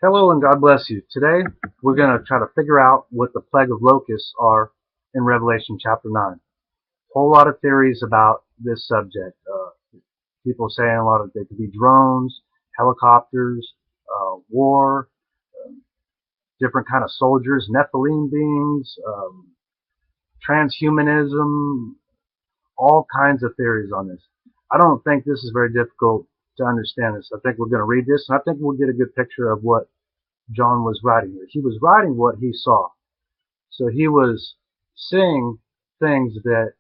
Hello and God bless you. Today we're going to try to figure out what the plague of locusts are in Revelation chapter 9. A whole lot of theories about this subject. People saying a lot of they could be drones, helicopters, war, different kind of soldiers, Nephilim beings, transhumanism, all kinds of theories on this. I don't think this is very difficult to understand this. I think we're going to read this and I think we'll get a good picture of what John was writing here. He was writing what he saw. So he was seeing things that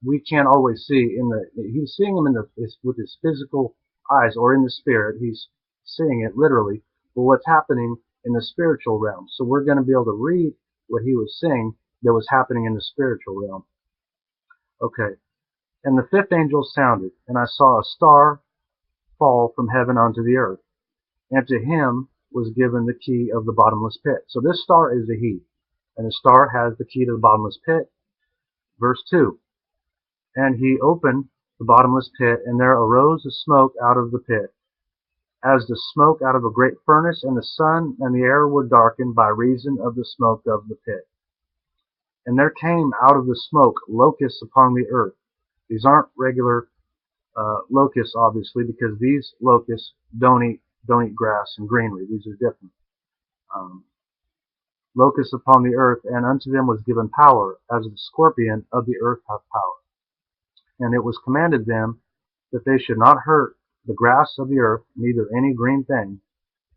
we can't always see he's seeing them with his physical eyes or in the spirit. He's seeing it literally, but what's happening in the spiritual realm. So we're going to be able to read what he was seeing that was happening in the spiritual realm. Okay. And the fifth angel sounded, and I saw a star fall from heaven onto the earth, and to him was given the key of the bottomless pit. So this star is a he, and the star has the key to the bottomless pit. Verse 2, and he opened the bottomless pit, and there arose a smoke out of the pit, as the smoke out of a great furnace, and the sun and the air were darkened by reason of the smoke of the pit. And there came out of the smoke locusts upon the earth. These aren't regular locusts, obviously, because these locusts don't eat grass and greenery. These are different. Locusts upon the earth, and unto them was given power, as the scorpion of the earth hath power. And it was commanded them that they should not hurt the grass of the earth, neither any green thing,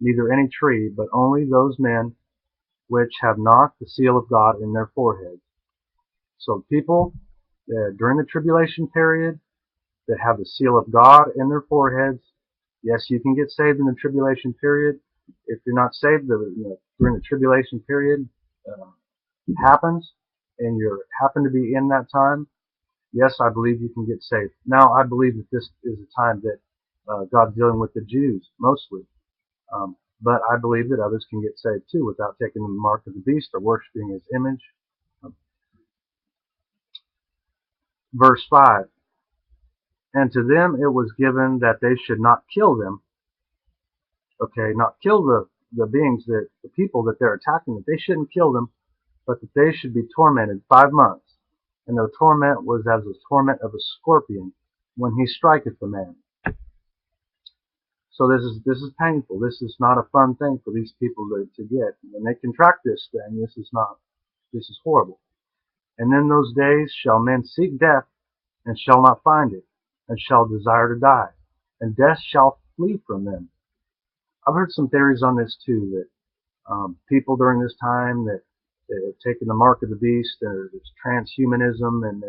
neither any tree, but only those men which have not the seal of God in their foreheads. So people during the tribulation period that have the seal of God in their foreheads, yes, you can get saved in the tribulation period. If you're not saved during the tribulation period, it happens, and you happen to be in that time, yes, I believe you can get saved. Now, I believe that this is a time that God's dealing with the Jews mostly, but I believe that others can get saved too without taking the mark of the beast or worshiping his image. Verse 5, and to them it was given that they should not kill them. Okay, not kill the beings, the people that they're attacking, that they shouldn't kill them, but that they should be tormented 5 months. And their torment was as the torment of a scorpion when he striketh the man. So this is painful. This is not a fun thing for these people to get. When they contract this thing, this is horrible. And in those days shall men seek death, and shall not find it, and shall desire to die, and death shall flee from them. I've heard some theories on this too, that people during this time that have taken the mark of the beast, there's transhumanism, and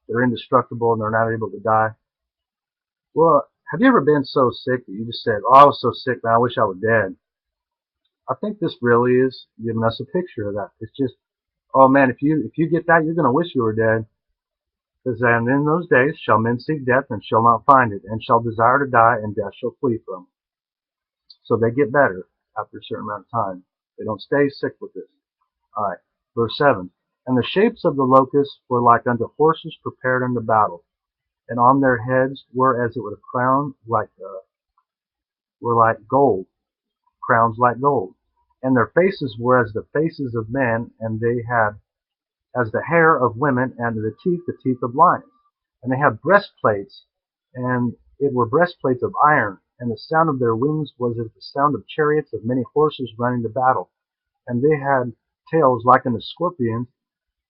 they're indestructible, and they're not able to die. Well, have you ever been so sick that you just said, "Oh, I was so sick, man, I wish I were dead"? I think this really is giving us a picture of that. It's just, oh man, if you get that, you're going to wish you were dead. Because and in those days shall men seek death, and shall not find it, and shall desire to die, and death shall flee from them. So they get better after a certain amount of time. They don't stay sick with this. All right, verse 7. And the shapes of the locusts were like unto horses prepared unto battle, and on their heads were as it were a crown were like gold, crowns like gold. And their faces were as the faces of men, and they had as the hair of women, and the teeth of lions. And they had breastplates, and it were breastplates of iron, and the sound of their wings was as the sound of chariots of many horses running to battle. And they had tails like unto scorpions,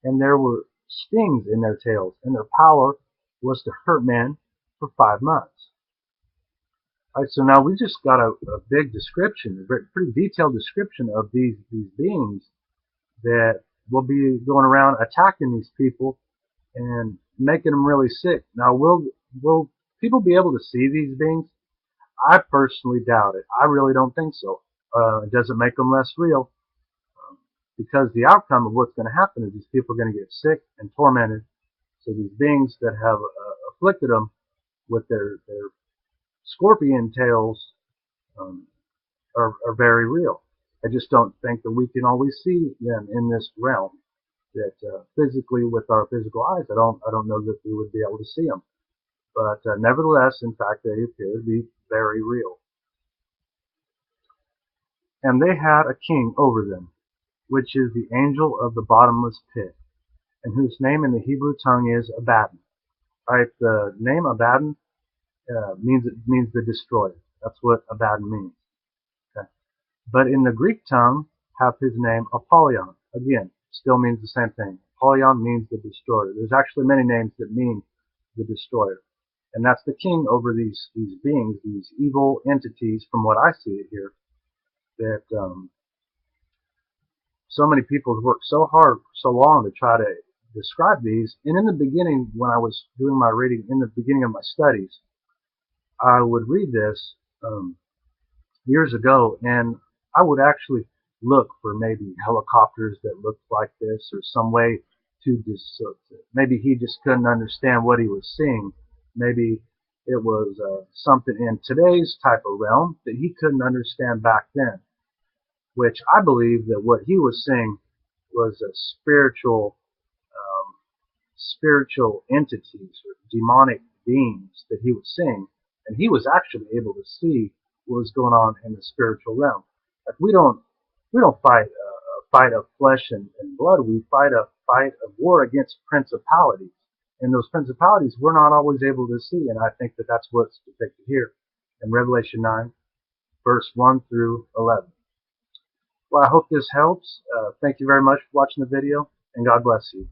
and there were stings in their tails, and their power was to hurt men for 5 months. All right, so now we just got a big description, a pretty detailed description of these beings that will be going around attacking these people and making them really sick. Now, will people be able to see these beings? I personally doubt it. I really don't think so. It doesn't make them less real, because the outcome of what's going to happen is these people are going to get sick and tormented. So these beings that have afflicted them with their scorpion tails are very real. I just don't think that we can always see them in this realm. That physically, with our physical eyes, I don't know that we would be able to see them. But nevertheless, in fact, they appear to be very real. And they had a king over them, which is the angel of the bottomless pit, and whose name in the Hebrew tongue is Abaddon. Right? The name Abaddon means the destroyer. That's what Abaddon means. Okay? But in the Greek tongue, have his name Apollyon. Again, still means the same thing. Apollyon means the destroyer. There's actually many names that mean the destroyer. And that's the king over these beings, these evil entities, from what I see it here, that so many people have worked so hard for so long to try to describe these. And in the beginning, when I was doing my reading, in the beginning of my studies, I would read this years ago, and I would actually look for maybe helicopters that looked like this, or some way to maybe he just couldn't understand what he was seeing. Maybe it was something in today's type of realm that he couldn't understand back then, which I believe that what he was seeing was a spiritual entities or demonic beings that he was seeing, and he was actually able to see what was going on in the spiritual realm. Like we don't fight a fight of flesh and blood. We fight a fight of war against principalities, and those principalities we're not always able to see. And I think that that's what's depicted here in Revelation 9, verse 1 through 11. Well, I hope this helps. Thank you very much for watching the video, and God bless you.